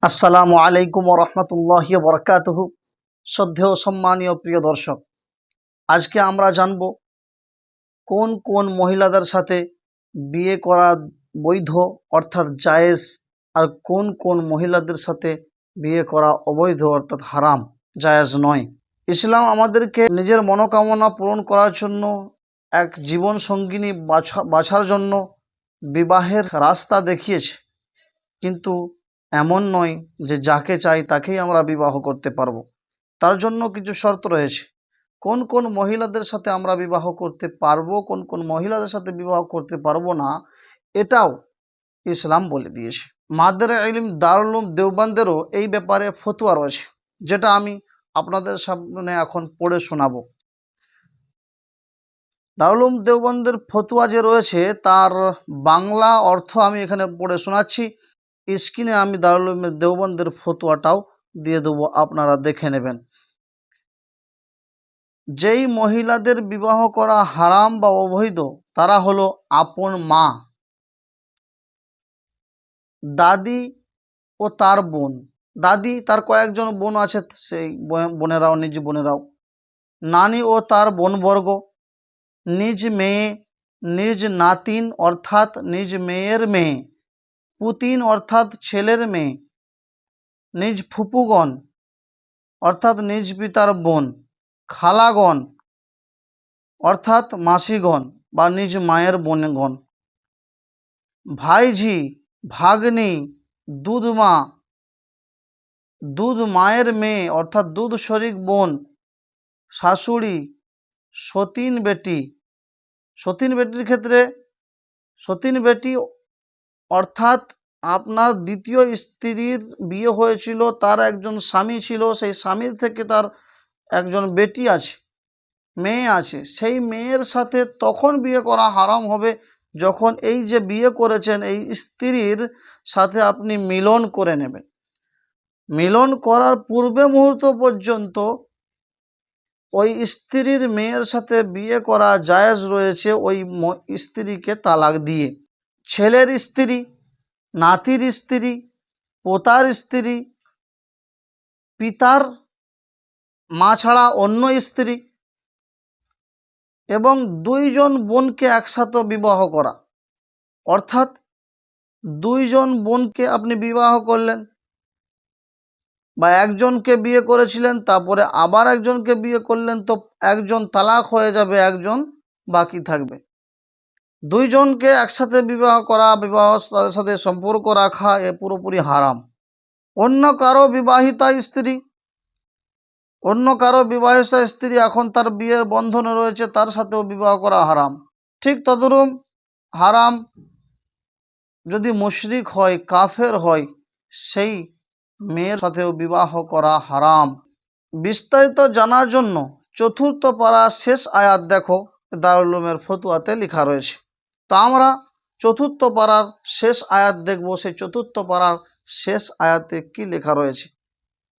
আসসালামু আলাইকুম ওয়া রাহমাতুল্লাহি ওয়া বারাকাতুহু। শ্রদ্ধেয় সম্মানীয় প্রিয় দর্শক, আজকে আমরা জানব কোন কোন মহিলাদের সাথে বিয়ে করা বৈধ অর্থাৎ জায়েজ, আর কোন কোন মহিলাদের সাথে বিয়ে করা অবৈধ অর্থাৎ হারাম, জায়েজ নয়। ইসলাম আমাদেরকে নিজের মনোকামনা পূরণ করার জন্য, এক জীবন সঙ্গিনী বাছার জন্য বিবাহের রাস্তা দেখিয়েছে, কিন্তু এমন নয় যে যাকে চাই তাকেই আমরা বিবাহ করতে পারবো। তার জন্য কিছু শর্ত রয়েছে। কোন কোন মহিলাদের সাথে আমরা বিবাহ করতে পারবো, কোন কোন মহিলাদের সাথে বিবাহ করতে পারবো না, এটাও ইসলাম বলে দিয়েছে। মাদারে ইলম দারুল উলুম দেওবন্দেরও এই ব্যাপারে ফতোয়া রয়েছে, যেটা আমি আপনাদের সামনে এখন পড়ে শোনাবো। দারুল উলুম দেওবন্দের ফতোয়া যে রয়েছে তার বাংলা অর্থ আমি এখানে পড়ে শোনাচ্ছি। স্ক্রিনে আমি দারুল উলুম দেওবন্দের ফতোয়াটাও দিয়ে দেবো, আপনারা দেখে নেবেন। যেই মহিলাদের বিবাহ করা হারাম বা অবৈধ তারা হলো আপন মা, দাদি ও তার বোন, দাদি তার কয়েকজন বোন আছে, সেই বোনেরাও, নিজ বোনেরাও, নানি ও তার বোনবর্গ, নিজ মেয়ে, নিজ নাতিন অর্থাৎ নিজ মেয়ের মেয়ে, পুতিন অর্থাৎ ছেলের মেয়ে, নিজ ফুপুগণ অর্থাৎ নিজ পিতার বোন, খালাগণ অর্থাৎ মাসিগণ বা নিজ মায়ের বোনগণ, ভাইঝি, ভাগ্নি, দুধমা, দুধ মায়ের মেয়ে অর্থাৎ দুধ শরিক বোন, শাশুড়ি, সতীন বেটি। সতীন বেটির ক্ষেত্রে সতীন বেটি অর্থাৎ আপনার দ্বিতীয় স্ত্রীর বিয়ে হয়েছিল, তার একজন স্বামী ছিল, সেই স্বামীর থেকে তার একজন বেটি আছে, মেয়ে আছে, সেই মেয়ের সাথে তখন বিয়ে করা হারাম হবে যখন এই যে বিয়ে করেছেন এই স্ত্রীর সাথে আপনি মিলন করে নেবেন। মিলন করার পূর্বে মুহূর্ত পর্যন্ত ওই স্ত্রীর মেয়ের সাথে বিয়ে করা জায়েজ রয়েছে ওই স্ত্রীকে তালাক দিয়ে। ছেলের স্ত্রী, নাতির স্ত্রী, পোতার স্ত্রী, পিতার মা ছাড়া অন্য স্ত্রী এবং দুইজন বোনকে একসাথে বিবাহ করা, অর্থাৎ দুইজন বোনকে আপনি বিবাহ করলেন বা একজনকে বিয়ে করেছিলেন তারপরে আবার একজনকে বিয়ে করলেন, তো একজন তালাক হয়ে যাবে, একজন বাকি থাকবে। দুইজনকে একসাথে বিবাহ করা, বিবাহ তাদের সাথে সম্পর্ক রাখা, এ পুরোপুরি হারাম। অন্য কারো বিবাহিতা স্ত্রী, অন্য কারো বিবাহিতা স্ত্রী এখন তার বিয়ের বন্ধনে রয়েছে, তার সাথেও বিবাহ করা হারাম। ঠিক তদরূপ হারাম যদি মুশরিক হয়, কাফের হয়, সেই মেয়ের সাথেও বিবাহ করা হারাম। বিস্তারিত জানার জন্য চতুর্থ পারা শেষ আয়াত দেখো, দারুল উলুমের ফতোয়াতে লেখা রয়েছে। তা আমরা চতুর্থ পারার শেষ আয়াত দেখব। সেই চতুর্থ পারার শেষ আয়াতে কি লেখা রয়েছে?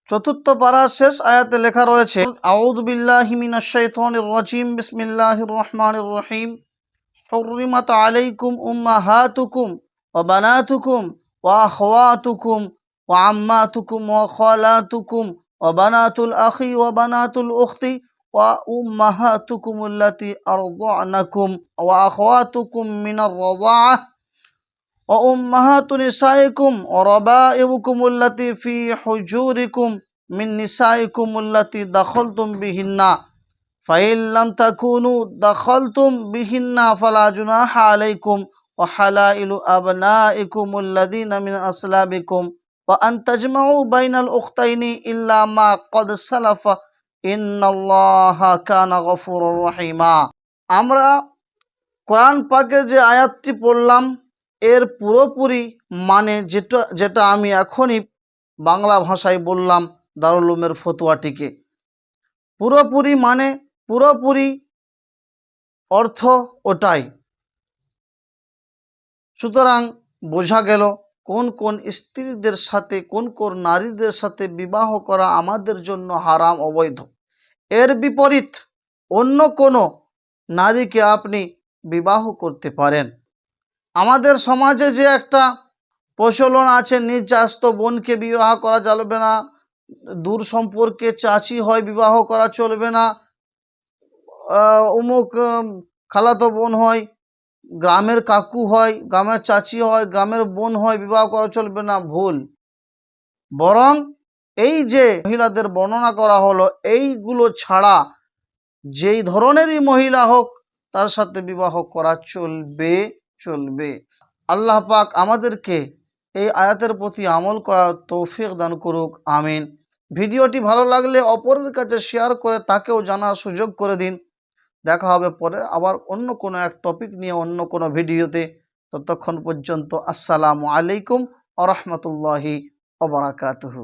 চতুর্থ পারার শেষ আয়াতে লেখা রয়েছে, আউযু বিল্লাহি মিনাশ শাইতানির রাজিম, বিসমিল্লাহির রহমানির রহিম। হুররিমাত আলাইকুম উম্মাহাতুকুম ওয়া বানাতুকুম ওয়া আখওয়াতুকুম ওয়া আম্মাতুকুম ওয়া খালাতুকুম ওয়া বানাতুল আখি ওয়া বানাতুল উখতি ওয়া উম্মাহাতুকুম আল্লাতী আরদানাকুম ওয়া আখওয়াতুকুম মিনার রাযাআহ ওয়া উম্মাহাতু নিসাইকুম ওয়া রাবাইবুকুম আল্লাতী ফি হুজুরিকুম মিন নিসাইকুম আল্লাতী দাখালতুম বিহিন্না ফাইন লাম তাকুনু দাখালতুম বিহিন্না ফালা জুনাহা আলাইকুম ওয়া হালাইলু আবনাইকুম আল্লাযীনা মিন আসলাবিকুম ওয়া আন তাজমাউ বাইনাল উখতাইনি ইল্লা মা ক্বাদ সালাফা ইন্নাল্লাহা কানা গফুরুর রহিমা। আমরা কোরআন পাকের যে আয়াতটি পড়লাম এর পুরোপুরি মানে যেটা আমি এখনই বাংলা ভাষায় বললাম দারুল উলুমের ফতোয়াটিকে, পুরোপুরি মানে পুরোপুরি অর্থ ওটাই। সুতরাং বোঝা গেল কোন কোন স্ত্রীদের সাথে, কোন কোন নারীদের সাথে বিবাহ করা আমাদের জন্য হারাম, অবৈধ। এর বিপরীত অন্য কোনো নারীকে আপনি বিবাহ করতে পারেন। আমাদের সমাজে যে একটা প্রচলন আছে নিজ চাচাতো বোনকে বিবাহ করা চলবে না, দূর সম্পর্কে চাচি হয় বিবাহ করা চলবে না, অমুক খালাতো বোন হয়, গ্রামের কাকু হয়, গ্রামের চাচি হয়, গ্রামের বোন হয়, বিবাহ করা চলবে না, ভুল। বরং এই যে মহিলাদের বর্ণনা করা হলো এইগুলো ছাড়া যেই ধরনেরই মহিলা হোক তার সাথে বিবাহ করা চলবে। আল্লাহ পাক আমাদেরকে এই আয়াতের প্রতি আমল করার তৌফিক দান করুক, আমিন। ভিডিওটি ভালো লাগলে অপরের কাছে শেয়ার করে তাকেও জানার সুযোগ করে দিন। দেখা হবে পরে আবার অন্য কোনো এক টপিক নিয়ে অন্য কোনো ভিডিওতে। ততক্ষণ পর্যন্ত আসসালামু আলাইকুম ওয়া রাহমাতুল্লাহি ওয়া বারাকাতুহু।